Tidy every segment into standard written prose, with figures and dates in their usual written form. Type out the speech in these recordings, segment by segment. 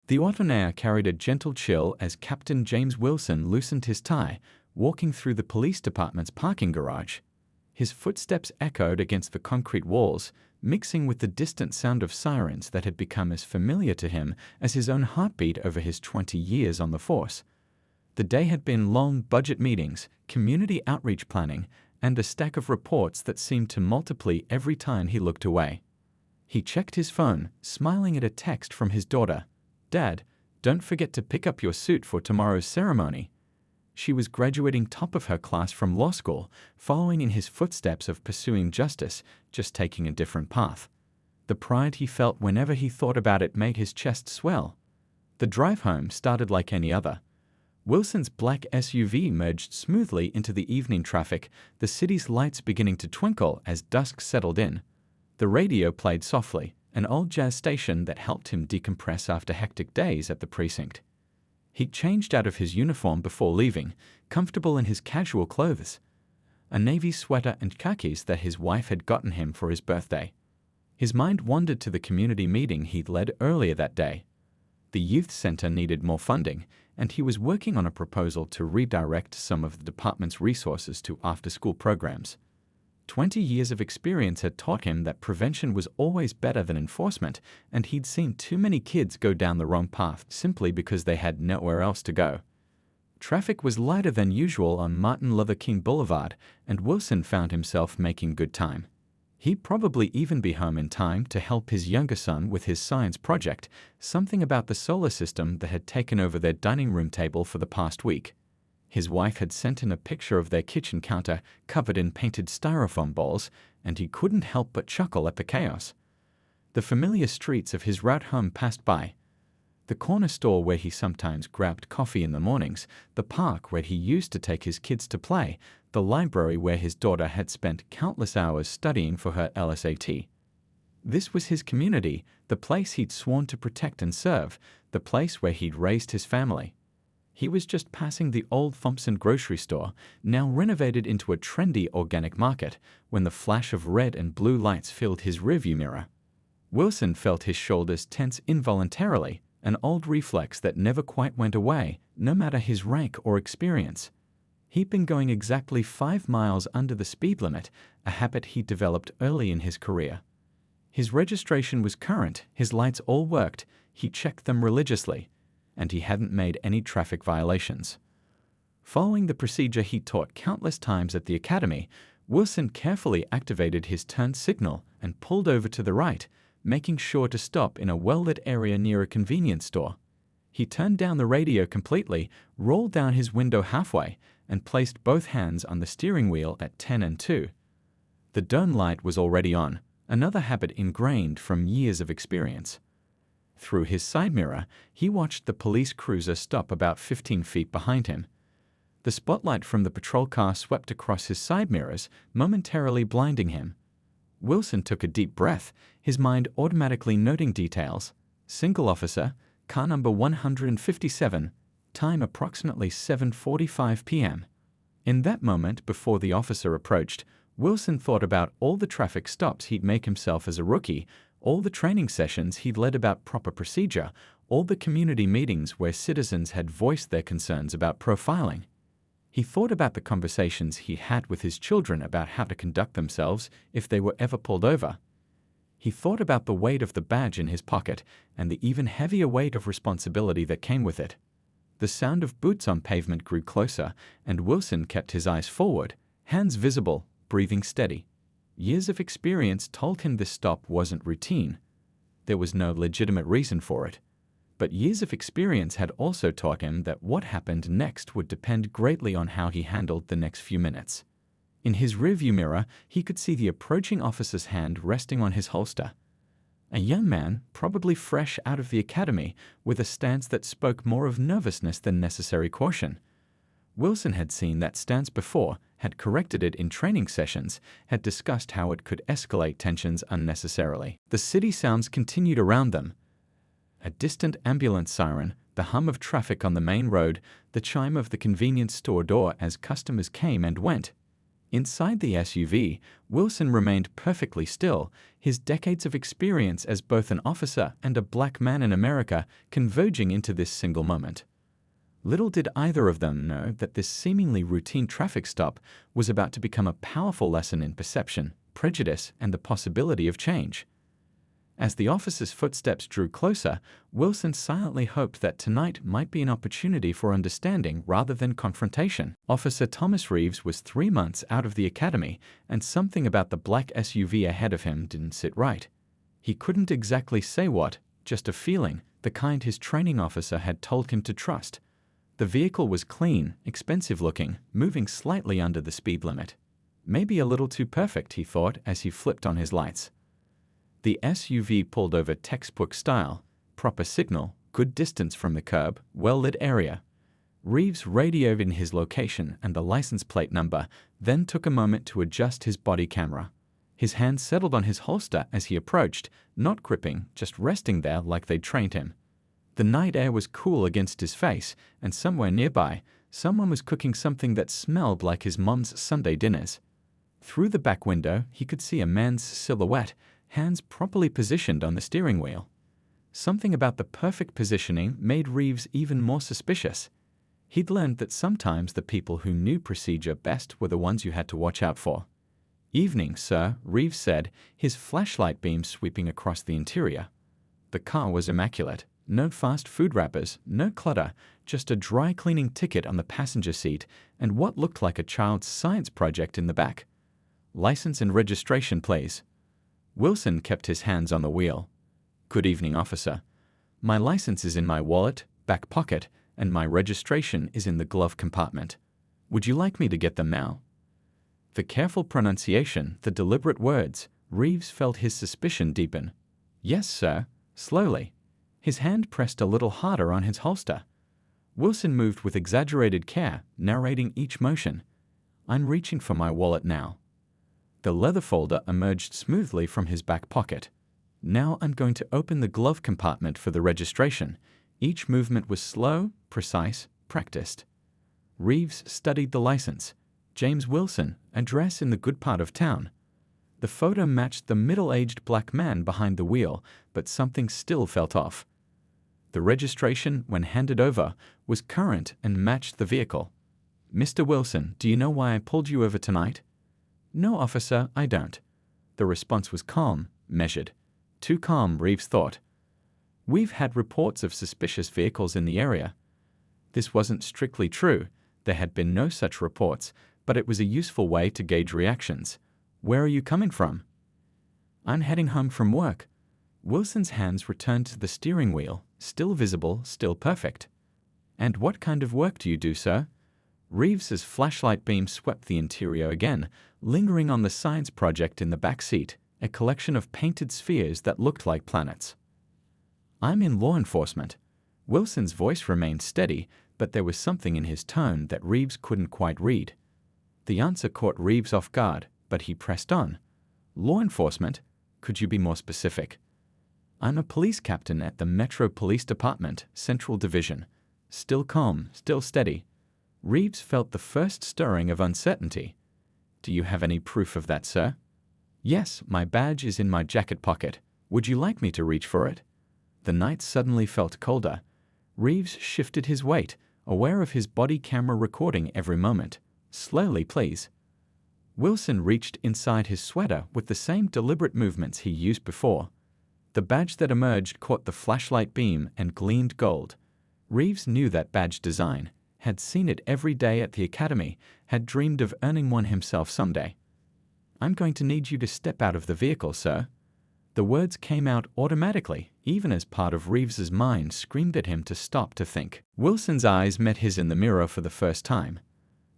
The autonair carried a gentle chill as Captain James Wilson loosened his tie, walking through the police department's parking garage. His footsteps echoed against the concrete walls, mixing with the distant sound of sirens that had become as familiar to him as his own heartbeat over his 20 years on the force. The day had been long budget meetings, community outreach planning, and a stack of reports that seemed to multiply every time he looked away. He checked his phone, smiling at a text from his daughter. "Dad, don't forget to pick up your suit for tomorrow's ceremony." She was graduating top of her class from law school, following in his footsteps of pursuing justice, just taking a different path. The pride he felt whenever he thought about it made his chest swell. The drive home started like any other. Wilson's black SUV merged smoothly into the evening traffic, the city's lights beginning to twinkle as dusk settled in. The radio played softly, an old jazz station that helped him decompress after hectic days at the precinct. He changed out of his uniform before leaving, comfortable in his casual clothes, a navy sweater and khakis that his wife had gotten him for his birthday. His mind wandered to the community meeting he'd led earlier that day. The youth center needed more funding, and he was working on a proposal to redirect some of the department's resources to after-school programs. 20 years of experience had taught him that prevention was always better than enforcement, and he'd seen too many kids go down the wrong path simply because they had nowhere else to go. Traffic was lighter than usual on Martin Luther King Boulevard, and Wilson found himself making good time. He'd probably even be home in time to help his younger son with his science project, something about the solar system that had taken over their dining room table for the past week. His wife had sent in a picture of their kitchen counter covered in painted styrofoam balls, and he couldn't help but chuckle at the chaos. The familiar streets of his route home passed by. The corner store where he sometimes grabbed coffee in the mornings, the park where he used to take his kids to play, the library where his daughter had spent countless hours studying for her LSAT. This was his community, the place he'd sworn to protect and serve, the place where he'd raised his family. He was just passing the old Thompson grocery store, now renovated into a trendy organic market, when the flash of red and blue lights filled his rearview mirror. Wilson felt his shoulders tense involuntarily, an old reflex that never quite went away, no matter his rank or experience. He'd been going exactly 5 miles under the speed limit, a habit he developed early in his career. His registration was current, his lights all worked, he checked them religiously, and he hadn't made any traffic violations. Following the procedure he taught countless times at the academy, Wilson carefully activated his turn signal and pulled over to the right, making sure to stop in a well-lit area near a convenience store. He turned down the radio completely, rolled down his window halfway, and placed both hands on the steering wheel at 10 and 2. The dome light was already on, another habit ingrained from years of experience. Through his side mirror, he watched the police cruiser stop about 15 feet behind him. The spotlight from the patrol car swept across his side mirrors, momentarily blinding him. Wilson took a deep breath, his mind automatically noting details. Single officer, car number 157, time approximately 7:45 p.m. In that moment before the officer approached, Wilson thought about all the traffic stops he'd make himself as a rookie, all the training sessions he'd led about proper procedure, all the community meetings where citizens had voiced their concerns about profiling. He thought about the conversations he had with his children about how to conduct themselves if they were ever pulled over. He thought about the weight of the badge in his pocket and the even heavier weight of responsibility that came with it. The sound of boots on pavement grew closer, and Wilson kept his eyes forward, hands visible, breathing steady. Years of experience told him this stop wasn't routine. There was no legitimate reason for it. But years of experience had also taught him that what happened next would depend greatly on how he handled the next few minutes. In his rearview mirror, he could see the approaching officer's hand resting on his holster. A young man, probably fresh out of the academy, with a stance that spoke more of nervousness than necessary caution. Wilson had seen that stance before, had corrected it in training sessions, had discussed how it could escalate tensions unnecessarily. The city sounds continued around them. A distant ambulance siren, the hum of traffic on the main road, the chime of the convenience store door as customers came and went. Inside the SUV, Wilson remained perfectly still, his decades of experience as both an officer and a black man in America converging into this single moment. Little did either of them know that this seemingly routine traffic stop was about to become a powerful lesson in perception, prejudice, and the possibility of change. As the officer's footsteps drew closer, Wilson silently hoped that tonight might be an opportunity for understanding rather than confrontation. Officer Thomas Reeves was 3 months out of the academy, and something about the black SUV ahead of him didn't sit right. He couldn't exactly say what, just a feeling, the kind his training officer had told him to trust. The vehicle was clean, expensive-looking, moving slightly under the speed limit. Maybe a little too perfect, he thought as he flipped on his lights. The SUV pulled over textbook style, proper signal, good distance from the curb, well-lit area. Reeves radioed in his location and the license plate number, then took a moment to adjust his body camera. His hand settled on his holster as he approached, not gripping, just resting there like they'd trained him. The night air was cool against his face, and somewhere nearby, someone was cooking something that smelled like his mom's Sunday dinners. Through the back window, he could see a man's silhouette, hands properly positioned on the steering wheel. Something about the perfect positioning made Reeves even more suspicious. He'd learned that sometimes the people who knew procedure best were the ones you had to watch out for. "Evening, sir," Reeves said, his flashlight beam sweeping across the interior. The car was immaculate. No fast food wrappers, no clutter, just a dry cleaning ticket on the passenger seat and what looked like a child's science project in the back. "License and registration, please." Wilson kept his hands on the wheel. "Good evening, officer. My license is in my wallet, back pocket, and my registration is in the glove compartment. Would you like me to get them now?" The careful pronunciation, the deliberate words, Reeves felt his suspicion deepen. "Yes, sir," slowly. His hand pressed a little harder on his holster. Wilson moved with exaggerated care, narrating each motion. "I'm reaching for my wallet now." The leather folder emerged smoothly from his back pocket. "Now I'm going to open the glove compartment for the registration." Each movement was slow, precise, practiced. Reeves studied the license. James Wilson, address in the good part of town. The photo matched the middle-aged black man behind the wheel, but something still felt off. The registration, when handed over, was current and matched the vehicle. "Mr. Wilson, do you know why I pulled you over tonight?" "No, officer, I don't." The response was calm, measured. Too calm, Reeves thought. "We've had reports of suspicious vehicles in the area." This wasn't strictly true. There had been no such reports, but it was a useful way to gauge reactions. "Where are you coming from?" "I'm heading home from work." Wilson's hands returned to the steering wheel, still visible, still perfect. "And what kind of work do you do, sir?" Reeves's flashlight beam swept the interior again, lingering on the science project in the back seat, a collection of painted spheres that looked like planets. "I'm in law enforcement." Wilson's voice remained steady, but there was something in his tone that Reeves couldn't quite read. The answer caught Reeves off guard, but he pressed on. "Law enforcement? Could you be more specific?" "I'm a police captain at the Metro Police Department, Central Division." Still calm, still steady. Reeves felt the first stirring of uncertainty. "Do you have any proof of that, sir?" "Yes, my badge is in my jacket pocket. Would you like me to reach for it?" The night suddenly felt colder. Reeves shifted his weight, aware of his body camera recording every moment. "Slowly, please." Wilson reached inside his sweater with the same deliberate movements he used before. The badge that emerged caught the flashlight beam and gleamed gold. Reeves knew that badge design, had seen it every day at the academy, had dreamed of earning one himself someday. "I'm going to need you to step out of the vehicle, sir." The words came out automatically, even as part of Reeves's mind screamed at him to stop to think. Wilson's eyes met his in the mirror for the first time.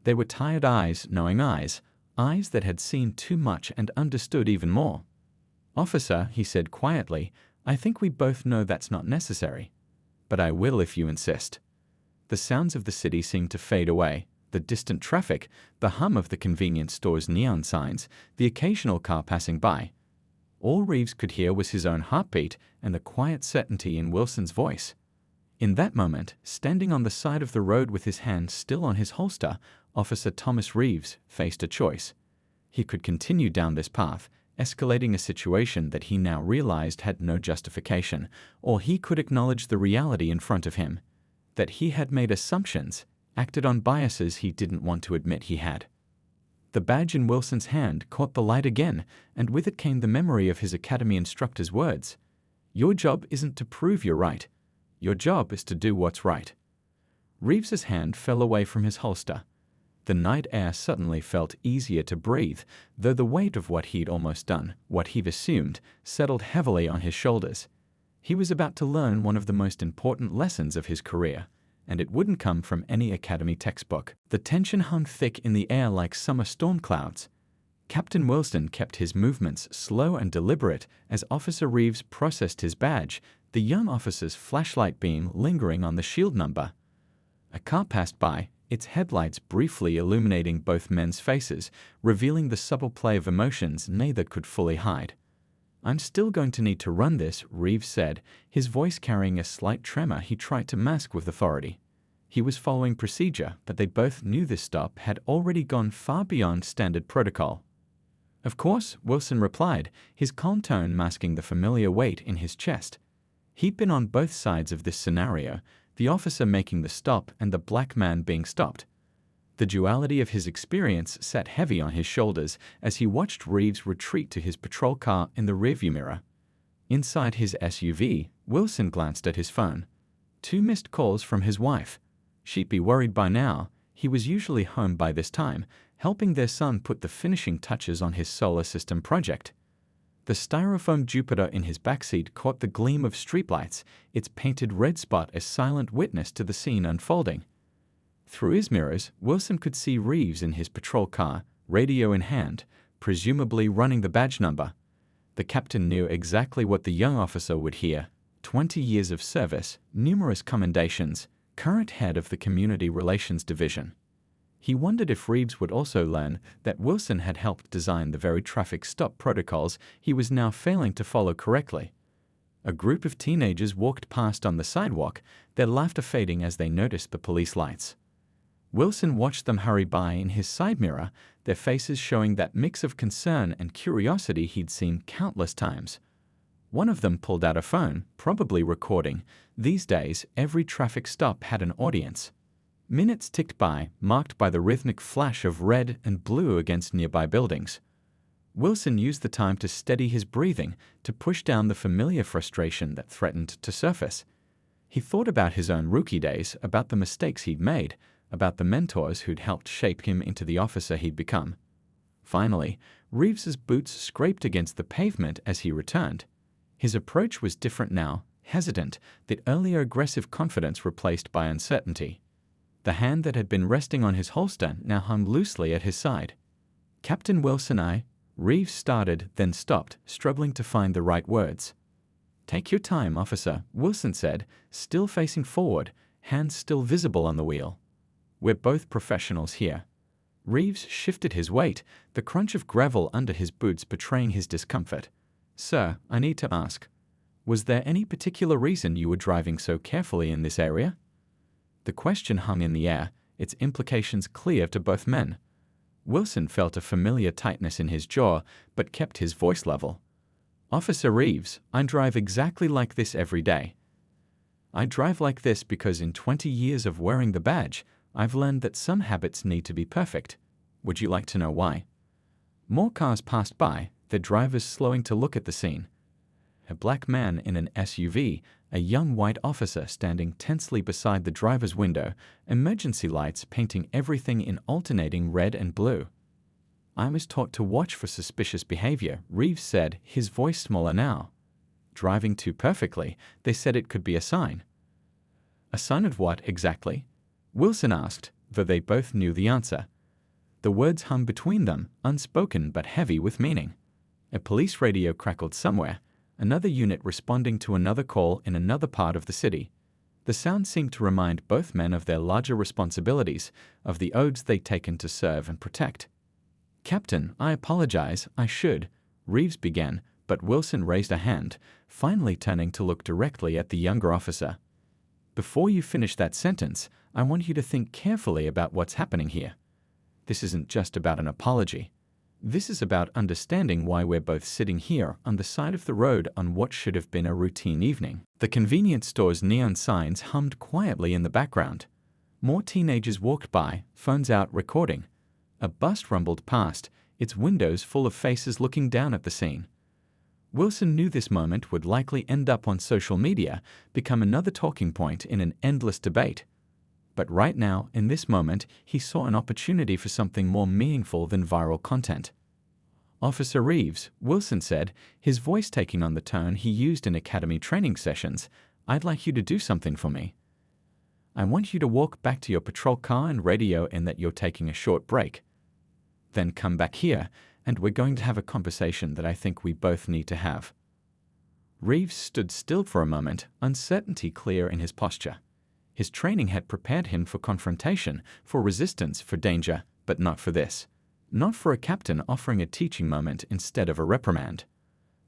They were tired eyes, knowing eyes, eyes that had seen too much and understood even more. "Officer," he said quietly, "I think we both know that's not necessary. But I will if you insist." The sounds of the city seemed to fade away. The distant traffic, the hum of the convenience store's neon signs, the occasional car passing by. All Reeves could hear was his own heartbeat and the quiet certainty in Wilson's voice. In that moment, standing on the side of the road with his hand still on his holster, Officer Thomas Reeves faced a choice. He could continue down this path, escalating a situation that he now realized had no justification, or he could acknowledge the reality in front of him, that he had made assumptions, acted on biases he didn't want to admit he had. The badge in Wilson's hand caught the light again, and with it came the memory of his academy instructor's words. Your job isn't to prove you're right. Your job is to do what's right. Reeves's hand fell away from his holster. The night air suddenly felt easier to breathe, though the weight of what he'd almost done, what he'd assumed, settled heavily on his shoulders. He was about to learn one of the most important lessons of his career, and it wouldn't come from any academy textbook. The tension hung thick in the air like summer storm clouds. Captain Wilson kept his movements slow and deliberate as Officer Reeves processed his badge, the young officer's flashlight beam lingering on the shield number. A car passed by, its headlights briefly illuminating both men's faces, revealing the subtle play of emotions neither could fully hide. I'm still going to need to run this, Reeves said, his voice carrying a slight tremor he tried to mask with authority. He was following procedure, but they both knew this stop had already gone far beyond standard protocol. Of course, Wilson replied, his calm tone masking the familiar weight in his chest. He'd been on both sides of this scenario, the officer making the stop and the black man being stopped. The duality of his experience sat heavy on his shoulders as he watched Reeves retreat to his patrol car in the rearview mirror. Inside his SUV, Wilson glanced at his phone. 2 missed calls from his wife. She'd be worried by now. He was usually home by this time, helping their son put the finishing touches on his solar system project. The styrofoam Jupiter in his backseat caught the gleam of streetlights, its painted red spot a silent witness to the scene unfolding. Through his mirrors, Wilson could see Reeves in his patrol car, radio in hand, presumably running the badge number. The captain knew exactly what the young officer would hear. 20 years of service, numerous commendations, current head of the Community Relations Division. He wondered if Reeves would also learn that Wilson had helped design the very traffic stop protocols he was now failing to follow correctly. A group of teenagers walked past on the sidewalk, their laughter fading as they noticed the police lights. Wilson watched them hurry by in his side mirror, their faces showing that mix of concern and curiosity he'd seen countless times. One of them pulled out a phone, probably recording. These days, every traffic stop had an audience. Minutes ticked by, marked by the rhythmic flash of red and blue against nearby buildings. Wilson used the time to steady his breathing, to push down the familiar frustration that threatened to surface. He thought about his own rookie days, about the mistakes he'd made, about the mentors who'd helped shape him into the officer he'd become. Finally, Reeves's boots scraped against the pavement as he returned. His approach was different now, hesitant, the earlier aggressive confidence replaced by uncertainty. The hand that had been resting on his holster now hung loosely at his side. Captain Wilson, Reeves started, then stopped, struggling to find the right words. Take your time, officer, Wilson said, still facing forward, hands still visible on the wheel. We're both professionals here. Reeves shifted his weight, the crunch of gravel under his boots betraying his discomfort. Sir, I need to ask, was there any particular reason you were driving so carefully in this area? The question hung in the air, its implications clear to both men. Wilson felt a familiar tightness in his jaw, but kept his voice level. Officer Reeves, I drive exactly like this every day. I drive like this because in 20 years of wearing the badge, I've learned that some habits need to be perfect. Would you like to know why? More cars passed by, their drivers slowing to look at the scene. A black man in an SUV, a young white officer standing tensely beside the driver's window, emergency lights painting everything in alternating red and blue. I was taught to watch for suspicious behavior, Reeves said, his voice smaller now. Driving too perfectly, they said it could be a sign. A sign of what, exactly? Wilson asked, though they both knew the answer. The words hung between them, unspoken but heavy with meaning. A police radio crackled somewhere, another unit responding to another call in another part of the city. The sound seemed to remind both men of their larger responsibilities, of the oaths they'd taken to serve and protect. Captain, I apologize, I should, Reeves began, but Wilson raised a hand, finally turning to look directly at the younger officer. Before you finish that sentence, I want you to think carefully about what's happening here. This isn't just about an apology. This is about understanding why we're both sitting here on the side of the road on what should have been a routine evening. The convenience store's neon signs hummed quietly in the background. More teenagers walked by, phones out, recording. A bus rumbled past, its windows full of faces looking down at the scene. Wilson knew this moment would likely end up on social media, become another talking point in an endless debate. But right now, in this moment, he saw an opportunity for something more meaningful than viral content. "Officer Reeves," Wilson said, his voice taking on the tone he used in academy training sessions, "I'd like you to do something for me. I want you to walk back to your patrol car and radio in that you're taking a short break. Then come back here, and we're going to have a conversation that I think we both need to have." Reeves stood still for a moment, uncertainty clear in his posture. His training had prepared him for confrontation, for resistance, for danger, but not for this. Not for a captain offering a teaching moment instead of a reprimand.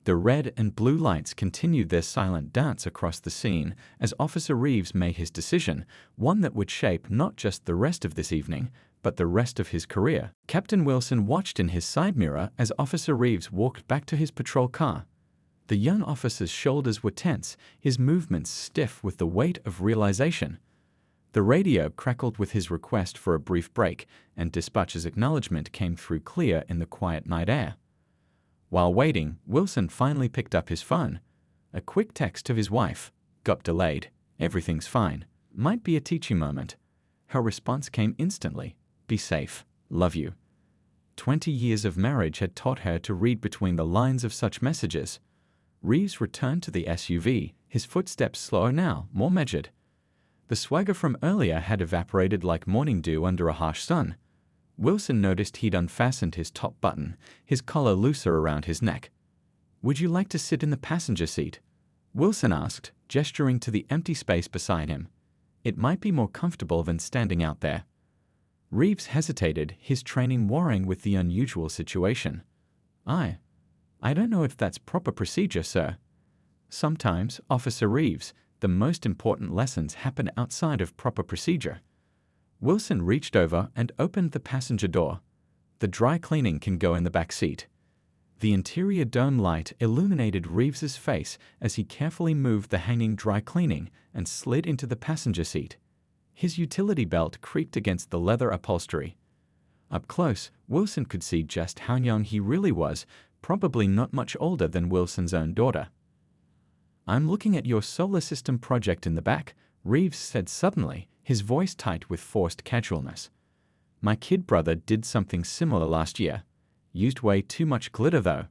The red and blue lights continued their silent dance across the scene as Officer Reeves made his decision, one that would shape not just the rest of this evening, but the rest of his career. Captain Wilson watched in his side mirror as Officer Reeves walked back to his patrol car. The young officer's shoulders were tense, his movements stiff with the weight of realization. The radio crackled with his request for a brief break, and dispatcher's acknowledgement came through clear in the quiet night air. While waiting, Wilson finally picked up his phone. A quick text of his wife. "Got delayed. Everything's fine. Might be a teaching moment." Her response came instantly. "Be safe. Love you." 20 years of marriage had taught her to read between the lines of such messages. Reeves returned to the SUV, his footsteps slower now, more measured. The swagger from earlier had evaporated like morning dew under a harsh sun. Wilson noticed he'd unfastened his top button, his collar looser around his neck. "Would you like to sit in the passenger seat?" Wilson asked, gesturing to the empty space beside him. "It might be more comfortable than standing out there." Reeves hesitated, his training warring with the unusual situation. I don't know if that's proper procedure, sir." "Sometimes, Officer Reeves, the most important lessons happen outside of proper procedure." Wilson reached over and opened the passenger door. "The dry cleaning can go in the back seat." The interior dome light illuminated Reeves's face as he carefully moved the hanging dry cleaning and slid into the passenger seat. His utility belt creaked against the leather upholstery. Up close, Wilson could see just how young he really was, probably not much older than Wilson's own daughter. "I'm looking at your solar system project in the back," Reeves said suddenly, his voice tight with forced casualness. "My kid brother did something similar last year. Used way too much glitter, though."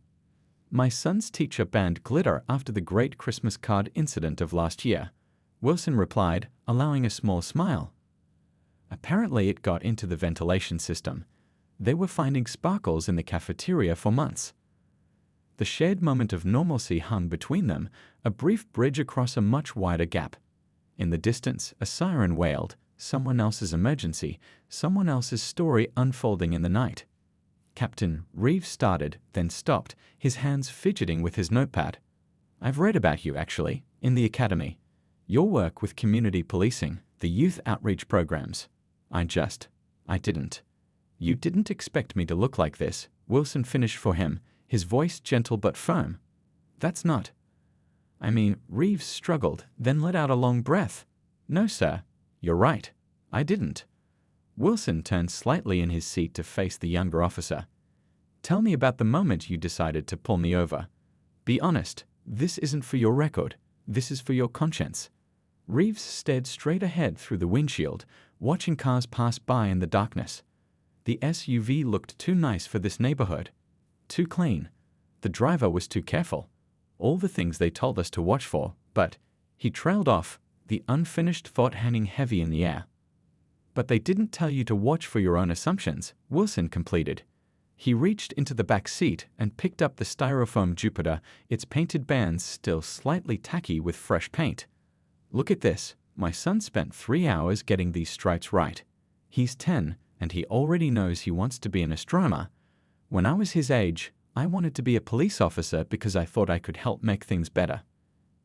"My son's teacher banned glitter after the Great Christmas Card incident of last year," Wilson replied, allowing a small smile. "Apparently it got into the ventilation system. They were finding sparkles in the cafeteria for months." The shared moment of normalcy hung between them, a brief bridge across a much wider gap. In the distance, a siren wailed, someone else's emergency, someone else's story unfolding in the night. Captain Reeves started, then stopped, his hands fidgeting with his notepad. "I've read about you, actually, in the academy. Your work with community policing, the youth outreach programs. I didn't. You didn't expect me to look like this," Wilson finished for him, his voice gentle but firm. "That's not. Reeves struggled, then let out a long breath. "No, sir. You're right. I didn't." Wilson turned slightly in his seat to face the younger officer. "Tell me about the moment you decided to pull me over. Be honest, this isn't for your record. This is for your conscience." Reeves stared straight ahead through the windshield, watching cars pass by in the darkness. The SUV looked too nice for this neighborhood. Too clean. The driver was too careful. All the things they told us to watch for, but he trailed off, the unfinished thought hanging heavy in the air. "But they didn't tell you to watch for your own assumptions," Wilson completed. He reached into the back seat and picked up the styrofoam Jupiter, its painted bands still slightly tacky with fresh paint. "Look at this. My son spent 3 hours getting these stripes right. He's 10, and he already knows he wants to be an astronomer. When I was his age, I wanted to be a police officer because I thought I could help make things better."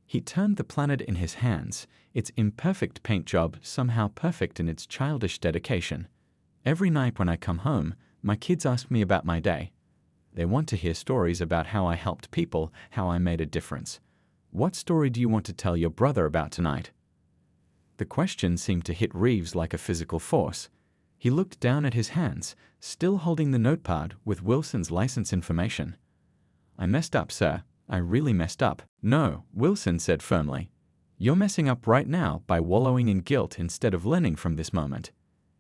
He turned the planet in his hands, its imperfect paint job somehow perfect in its childish dedication. "Every night when I come home, my kids ask me about my day. They want to hear stories about how I helped people, how I made a difference. What story do you want to tell your brother about tonight? The question seemed to hit Reeves like a physical force. He looked down at his hands, still holding the notepad with Wilson's license information. I messed up, sir. I really messed up. No, Wilson said firmly. You're messing up right now by wallowing in guilt instead of learning from this moment.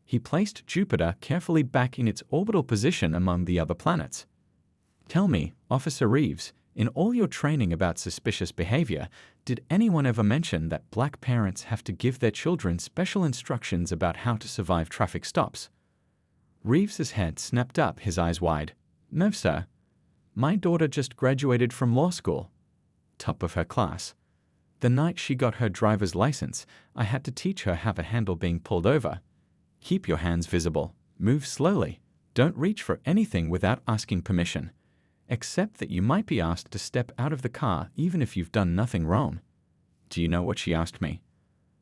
He placed Jupiter carefully back in its orbital position among the other planets. Tell me, Officer Reeves, in all your training about suspicious behavior, did anyone ever mention that black parents have to give their children special instructions about how to survive traffic stops? Reeves's head snapped up, his eyes wide. No, sir. My daughter just graduated from law school. Top of her class. The night she got her driver's license, I had to teach her how to handle being pulled over. Keep your hands visible. Move slowly. Don't reach for anything without asking permission. Except that you might be asked to step out of the car even if you've done nothing wrong. Do you know what she asked me?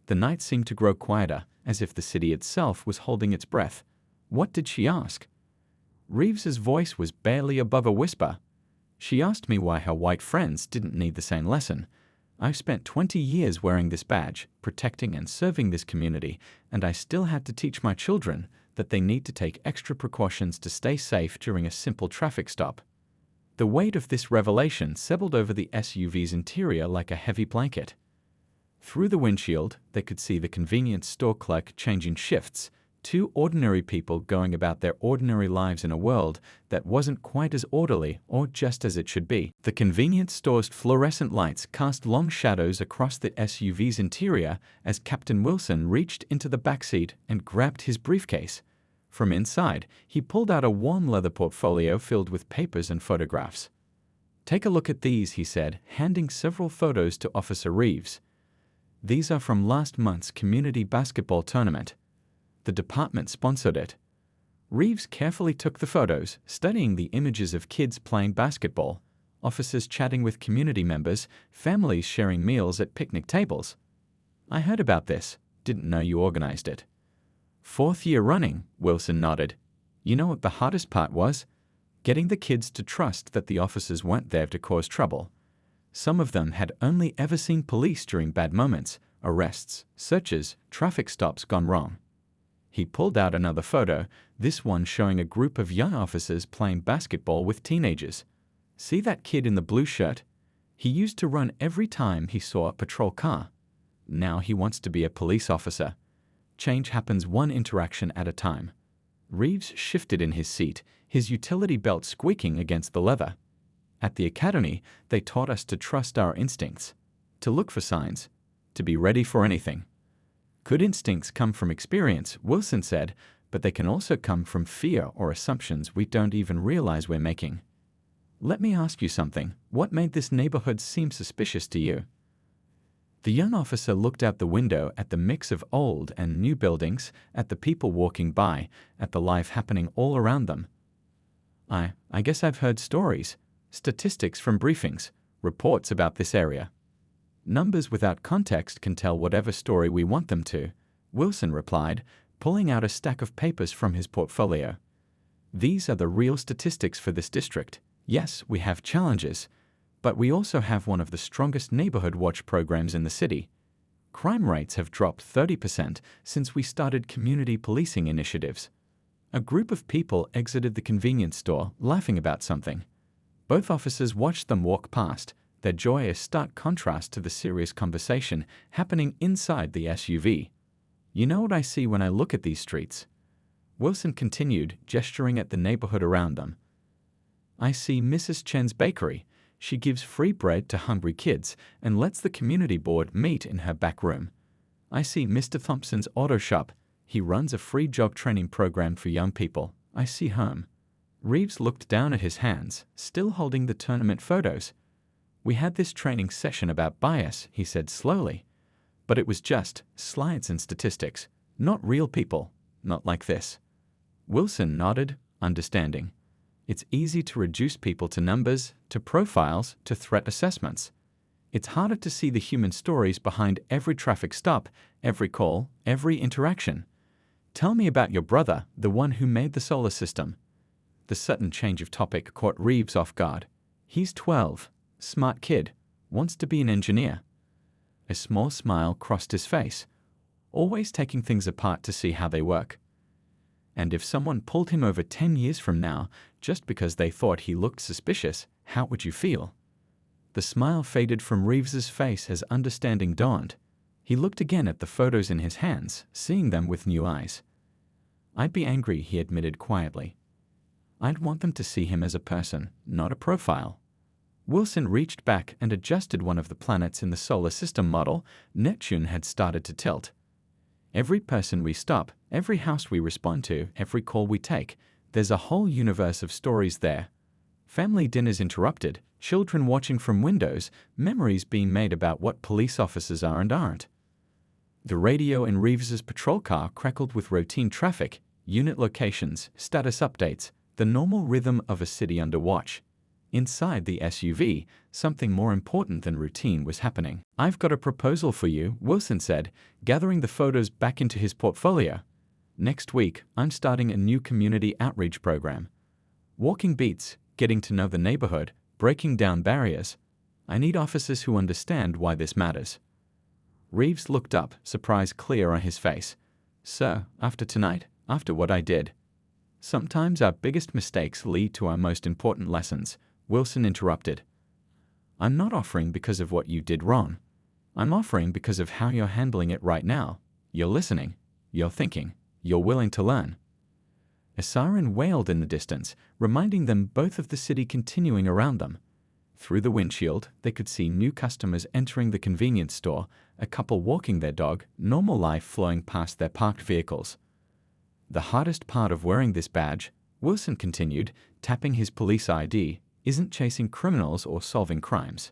The night seemed to grow quieter, as if the city itself was holding its breath. What did she ask? Reeves's voice was barely above a whisper. She asked me why her white friends didn't need the same lesson. I've spent 20 years wearing this badge, protecting and serving this community, and I still had to teach my children that they need to take extra precautions to stay safe during a simple traffic stop. The weight of this revelation settled over the SUV's interior like a heavy blanket. Through the windshield, they could see the convenience store clerk changing shifts, two ordinary people going about their ordinary lives in a world that wasn't quite as orderly or just as it should be. The convenience store's fluorescent lights cast long shadows across the SUV's interior as Captain Wilson reached into the backseat and grabbed his briefcase. From inside, he pulled out a warm leather portfolio filled with papers and photographs. Take a look at these, he said, handing several photos to Officer Reeves. These are from last month's community basketball tournament. The department sponsored it. Reeves carefully took the photos, studying the images of kids playing basketball, officers chatting with community members, families sharing meals at picnic tables. I heard about this. Didn't know you organized it. 4th year running, Wilson nodded. You know what the hardest part was? Getting the kids to trust that the officers weren't there to cause trouble. Some of them had only ever seen police during bad moments, arrests, searches, traffic stops gone wrong. He pulled out another photo, this one showing a group of young officers playing basketball with teenagers. See that kid in the blue shirt? He used to run every time he saw a patrol car. Now he wants to be a police officer. Change happens one interaction at a time. Reeves shifted in his seat, his utility belt squeaking against the leather. At the academy, they taught us to trust our instincts, to look for signs, to be ready for anything. Good instincts come from experience, Wilson said, but they can also come from fear or assumptions we don't even realize we're making. Let me ask you something. What made this neighborhood seem suspicious to you? The young officer looked out the window at the mix of old and new buildings, at the people walking by, at the life happening all around them. I guess I've heard stories, statistics from briefings, reports about this area. Numbers without context can tell whatever story we want them to, Wilson replied, pulling out a stack of papers from his portfolio. These are the real statistics for this district. Yes, we have challenges, but we also have one of the strongest neighborhood watch programs in the city. Crime rates have dropped 30% since we started community policing initiatives. A group of people exited the convenience store, laughing about something. Both officers watched them walk past, their joy a stark contrast to the serious conversation happening inside the SUV. You know what I see when I look at these streets? Wilson continued, gesturing at the neighborhood around them. I see Mrs. Chen's bakery. She gives free bread to hungry kids and lets the community board meet in her back room. I see Mr. Thompson's auto shop. He runs a free job training program for young people. I see home. Reeves looked down at his hands, still holding the tournament photos. We had this training session about bias, he said slowly. But it was just slides and statistics, not real people, not like this. Wilson nodded, understanding. It's easy to reduce people to numbers, to profiles, to threat assessments. It's harder to see the human stories behind every traffic stop, every call, every interaction. Tell me about your brother, the one who made the solar system. The sudden change of topic caught Reeves off guard. He's 12, smart kid, wants to be an engineer. A small smile crossed his face, always taking things apart to see how they work. And if someone pulled him over 10 years from now just because they thought he looked suspicious, how would you feel? The smile faded from Reeves's face as understanding dawned. He looked again at the photos in his hands, seeing them with new eyes. I'd be angry, he admitted quietly. I'd want them to see him as a person, not a profile. Wilson reached back and adjusted one of the planets in the solar system model. Neptune had started to tilt. Every person we stop, every house we respond to, every call we take, there's a whole universe of stories there. Family dinners interrupted, children watching from windows, memories being made about what police officers are and aren't. The radio in Reeves's patrol car crackled with routine traffic, unit locations, status updates, the normal rhythm of a city under watch. Inside the SUV, something more important than routine was happening. I've got a proposal for you, Wilson said, gathering the photos back into his portfolio. Next week, I'm starting a new community outreach program. Walking beats, getting to know the neighborhood, breaking down barriers. I need officers who understand why this matters. Reeves looked up, surprise clear on his face. Sir, after tonight, after what I did. Sometimes our biggest mistakes lead to our most important lessons, Wilson interrupted. I'm not offering because of what you did wrong. I'm offering because of how you're handling it right now. You're listening. You're thinking. You're willing to learn. A siren wailed in the distance, reminding them both of the city continuing around them. Through the windshield, they could see new customers entering the convenience store, a couple walking their dog, normal life flowing past their parked vehicles. The hardest part of wearing this badge, Wilson continued, tapping his police ID, isn't chasing criminals or solving crimes.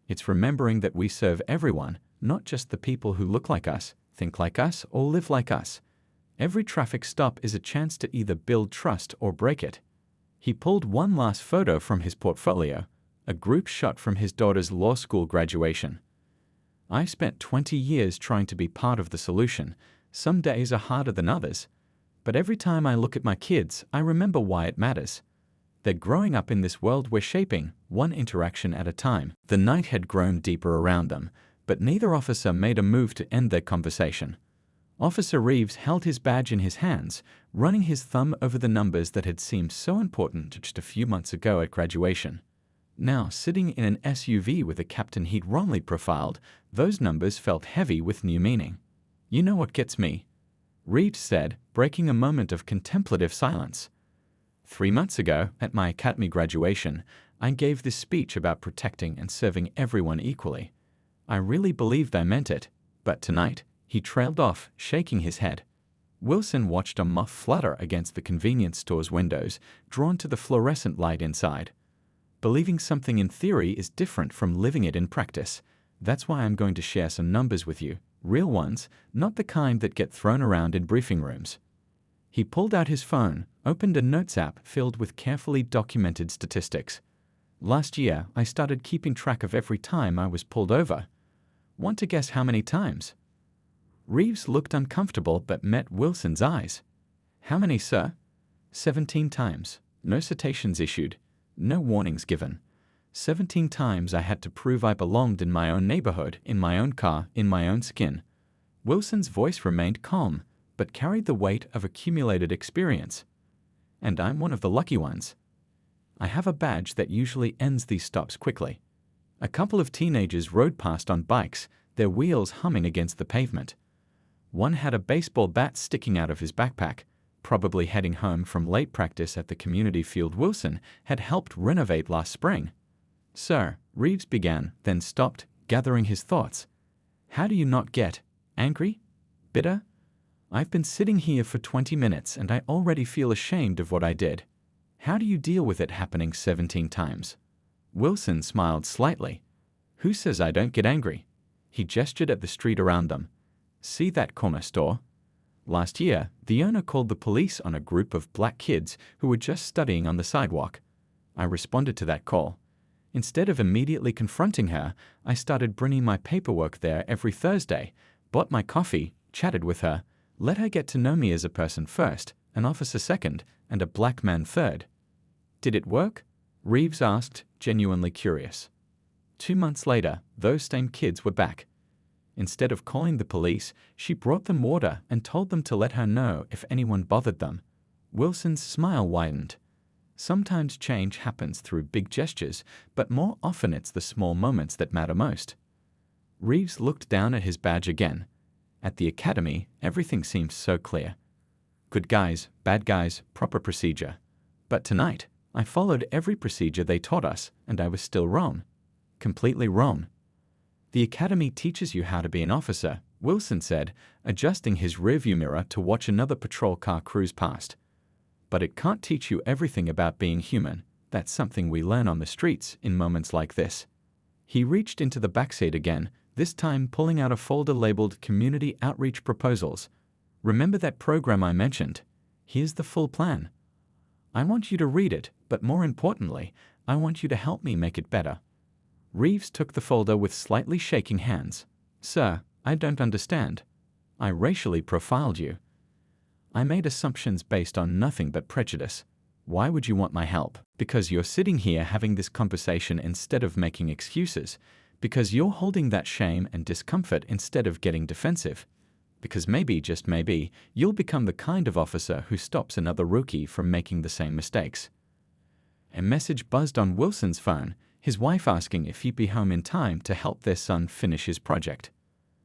It's remembering that we serve everyone, not just the people who look like us, think like us, or live like us. Every traffic stop is a chance to either build trust or break it. He pulled one last photo from his portfolio, a group shot from his daughter's law school graduation. I've spent 20 years trying to be part of the solution. Some days are harder than others. But every time I look at my kids, I remember why it matters. They're growing up in this world we're shaping, one interaction at a time. The night had grown deeper around them, but neither officer made a move to end their conversation. Officer Reeves held his badge in his hands, running his thumb over the numbers that had seemed so important just a few months ago at graduation. Now, sitting in an SUV with a captain he'd wrongly profiled, those numbers felt heavy with new meaning. You know what gets me? Reeves said, breaking a moment of contemplative silence. 3 months ago, at my academy graduation, I gave this speech about protecting and serving everyone equally. I really believed I meant it, but tonight, he trailed off, shaking his head. Wilson watched a moth flutter against the convenience store's windows, drawn to the fluorescent light inside. Believing something in theory is different from living it in practice. That's why I'm going to share some numbers with you, real ones, not the kind that get thrown around in briefing rooms. He pulled out his phone, opened a notes app filled with carefully documented statistics. Last year, I started keeping track of every time I was pulled over. Want to guess how many times? Reeves looked uncomfortable but met Wilson's eyes. How many, sir? 17 times. No citations issued. No warnings given. 17 times I had to prove I belonged in my own neighborhood, in my own car, in my own skin. Wilson's voice remained calm, but carried the weight of accumulated experience. And I'm one of the lucky ones. I have a badge that usually ends these stops quickly. A couple of teenagers rode past on bikes, their wheels humming against the pavement. One had a baseball bat sticking out of his backpack, probably heading home from late practice at the community field Wilson had helped renovate last spring. Sir, Reeves began, then stopped, gathering his thoughts. How do you not get angry? Bitter? I've been sitting here for 20 minutes and I already feel ashamed of what I did. How do you deal with it happening 17 times? Wilson smiled slightly. Who says I don't get angry? He gestured at the street around them. See that corner store? Last year, the owner called the police on a group of black kids who were just studying on the sidewalk. I responded to that call. Instead of immediately confronting her, I started bringing my paperwork there every Thursday, bought my coffee, chatted with her, let her get to know me as a person first, an officer second, and a black man third. Did it work? Reeves asked, genuinely curious. 2 months later, those same kids were back. Instead of calling the police, she brought them water and told them to let her know if anyone bothered them. Wilson's smile widened. Sometimes change happens through big gestures, but more often it's the small moments that matter most. Reeves looked down at his badge again. At the academy, everything seemed so clear. Good guys, bad guys, proper procedure. But tonight, I followed every procedure they taught us, and I was still wrong. Completely wrong. The academy teaches you how to be an officer, Wilson said, adjusting his rearview mirror to watch another patrol car cruise past. But it can't teach you everything about being human. That's something we learn on the streets in moments like this. He reached into the backseat again, this time pulling out a folder labeled Community Outreach Proposals. Remember that program I mentioned? Here's the full plan. I want you to read it, but more importantly, I want you to help me make it better. Reeves took the folder with slightly shaking hands. Sir, I don't understand. I racially profiled you. I made assumptions based on nothing but prejudice. Why would you want my help? Because you're sitting here having this conversation instead of making excuses. Because you're holding that shame and discomfort instead of getting defensive. Because maybe, just maybe, you'll become the kind of officer who stops another rookie from making the same mistakes. A message buzzed on Wilson's phone, his wife asking if he'd be home in time to help their son finish his project.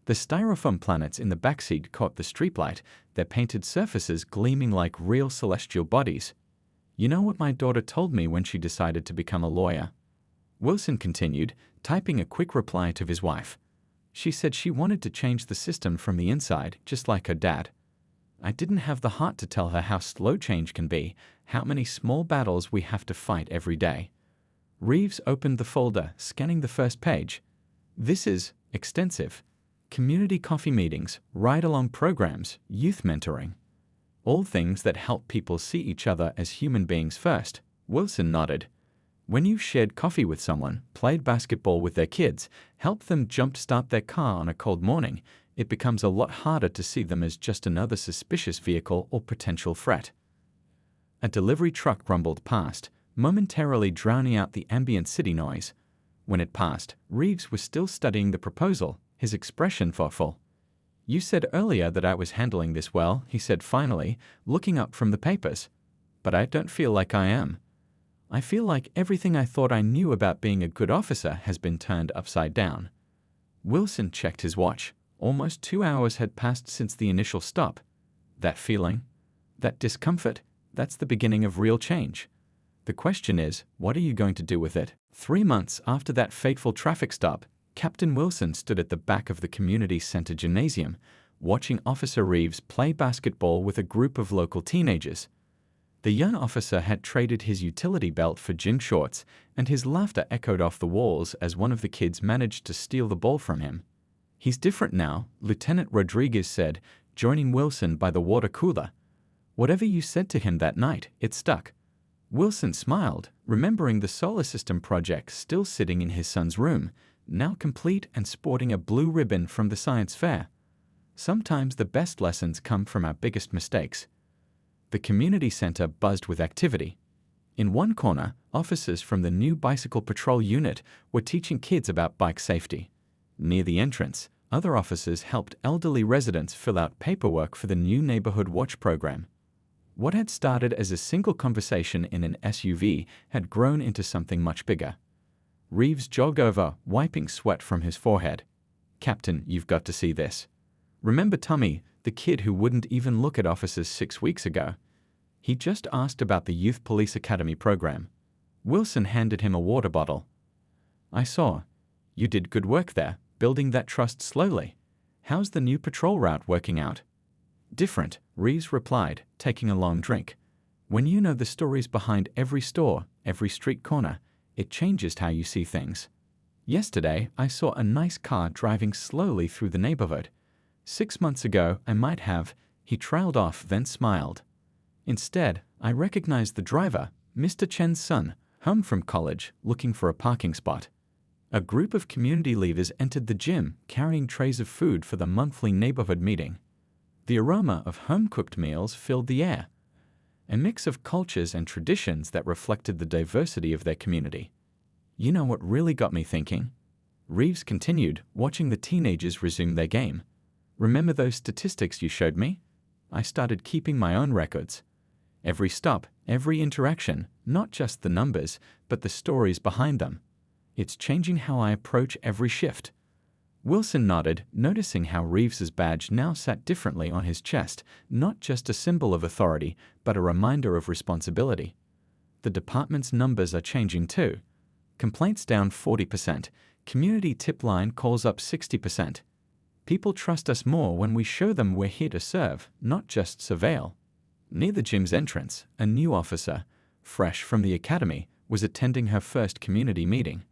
The styrofoam planets in the backseat caught the streetlight, their painted surfaces gleaming like real celestial bodies. You know what my daughter told me when she decided to become a lawyer? Wilson continued, typing a quick reply to his wife. She said she wanted to change the system from the inside, just like her dad. I didn't have the heart to tell her how slow change can be, how many small battles we have to fight every day. Reeves opened the folder, scanning the first page. This is extensive. Community coffee meetings, ride-along programs, youth mentoring. All things that help people see each other as human beings first. Wilson nodded. When you shared coffee with someone, played basketball with their kids, helped them jump-start their car on a cold morning, it becomes a lot harder to see them as just another suspicious vehicle or potential threat. A delivery truck rumbled past, momentarily drowning out the ambient city noise. When it passed, Reeves was still studying the proposal, his expression thoughtful. You said earlier that I was handling this well, he said finally, looking up from the papers. But I don't feel like I am. I feel like everything I thought I knew about being a good officer has been turned upside down. Wilson checked his watch. Almost 2 hours had passed since the initial stop. That feeling, that discomfort, that's the beginning of real change. The question is, what are you going to do with it? 3 months after that fateful traffic stop, Captain Wilson stood at the back of the community center gymnasium, watching Officer Reeves play basketball with a group of local teenagers. The young officer had traded his utility belt for gym shorts, and his laughter echoed off the walls as one of the kids managed to steal the ball from him. He's different now, Lieutenant Rodriguez said, joining Wilson by the water cooler. Whatever you said to him that night, it stuck. Wilson smiled, remembering the solar system project still sitting in his son's room, now complete and sporting a blue ribbon from the science fair. Sometimes the best lessons come from our biggest mistakes. The community center buzzed with activity. In one corner, officers from the new bicycle patrol unit were teaching kids about bike safety. Near the entrance, other officers helped elderly residents fill out paperwork for the new Neighborhood Watch program. What had started as a single conversation in an SUV had grown into something much bigger. Reeves jogged over, wiping sweat from his forehead. Captain, you've got to see this. Remember Tommy, the kid who wouldn't even look at officers 6 weeks ago? He just asked about the Youth Police Academy program. Wilson handed him a water bottle. I saw. You did good work there, building that trust slowly. How's the new patrol route working out? Different, Reeves replied, taking a long drink. When you know the stories behind every store, every street corner, it changes how you see things. Yesterday, I saw a nice car driving slowly through the neighborhood. 6 months ago, I might have. He trailed off, then smiled. Instead, I recognized the driver, Mr. Chen's son, home from college, looking for a parking spot. A group of community leaders entered the gym, carrying trays of food for the monthly neighborhood meeting. The aroma of home-cooked meals filled the air. a mix of cultures and traditions that reflected the diversity of their community. You know what really got me thinking? Reeves continued, watching the teenagers resume their game. Remember those statistics you showed me? I started keeping my own records. Every stop, every interaction, not just the numbers, but the stories behind them. It's changing how I approach every shift. Wilson nodded, noticing how Reeves's badge now sat differently on his chest, not just a symbol of authority, but a reminder of responsibility. The department's numbers are changing too. Complaints down 40%, community tip line calls up 60%. People trust us more when we show them we're here to serve, not just surveil. Near the gym's entrance, a new officer, fresh from the academy, was attending her first community meeting.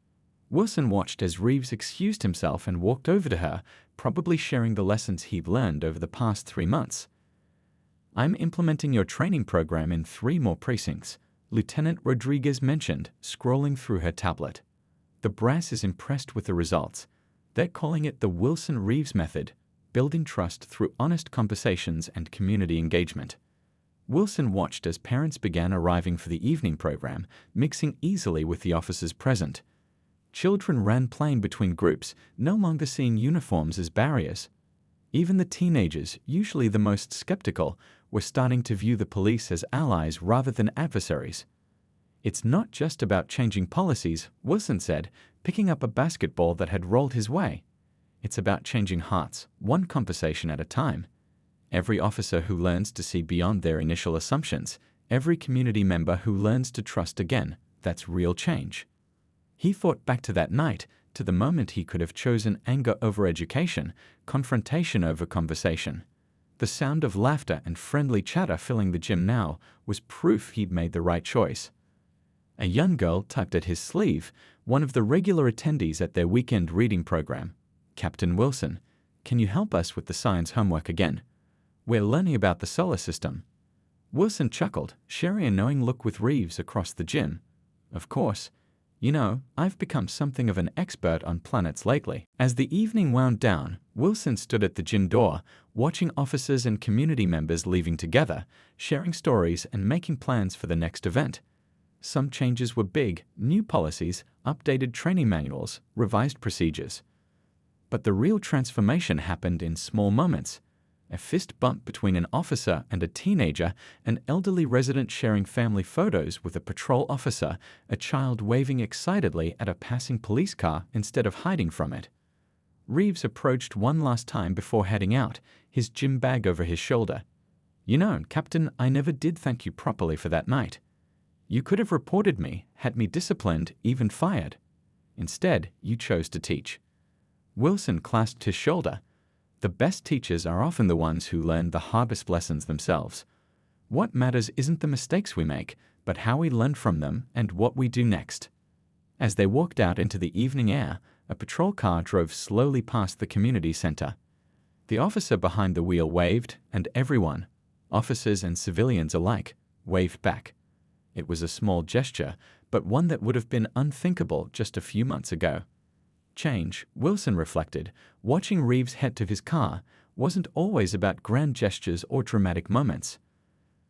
Wilson watched as Reeves excused himself and walked over to her, probably sharing the lessons he'd learned over the past 3 months. I'm implementing your training program in 3 more precincts, Lieutenant Rodriguez mentioned, scrolling through her tablet. The brass is impressed with the results. They're calling it the Wilson-Reeves method, building trust through honest conversations and community engagement. Wilson watched as parents began arriving for the evening program, mixing easily with the officers present. Children ran playing between groups, no longer seeing uniforms as barriers. Even the teenagers, usually the most skeptical, were starting to view the police as allies rather than adversaries. It's not just about changing policies, Wilson said, picking up a basketball that had rolled his way. It's about changing hearts, one conversation at a time. Every officer who learns to see beyond their initial assumptions, every community member who learns to trust again, that's real change. He thought back to that night, to the moment he could have chosen anger over education, confrontation over conversation. The sound of laughter and friendly chatter filling the gym now was proof he'd made the right choice. A young girl typed at his sleeve, one of the regular attendees at their weekend reading program. Captain Wilson, can you help us with the science homework again? We're learning about the solar system. Wilson chuckled, sharing a knowing look with Reeves across the gym. Of course. You know, I've become something of an expert on planets lately. As the evening wound down, Wilson stood at the gym door, watching officers and community members leaving together, sharing stories and making plans for the next event. Some changes were big, new policies, updated training manuals, revised procedures. But the real transformation happened in small moments. A fist bump between an officer and a teenager, an elderly resident sharing family photos with a patrol officer, a child waving excitedly at a passing police car instead of hiding from it. Reeves approached one last time before heading out, his gym bag over his shoulder. You know, Captain, I never did thank you properly for that night. You could have reported me, had me disciplined, even fired. Instead, you chose to teach. Wilson clasped his shoulder. The best teachers are often the ones who learn the hardest lessons themselves. What matters isn't the mistakes we make, but how we learn from them and what we do next. As they walked out into the evening air, a patrol car drove slowly past the community center. The officer behind the wheel waved, and everyone, officers and civilians alike, waved back. It was a small gesture, but one that would have been unthinkable just a few months ago. Change, Wilson reflected, watching Reeves head to his car, wasn't always about grand gestures or dramatic moments.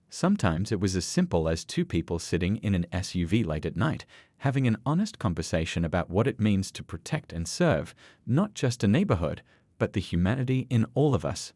Sometimes it was as simple as 2 people sitting in an SUV late at night, having an honest conversation about what it means to protect and serve, not just a neighborhood, but the humanity in all of us.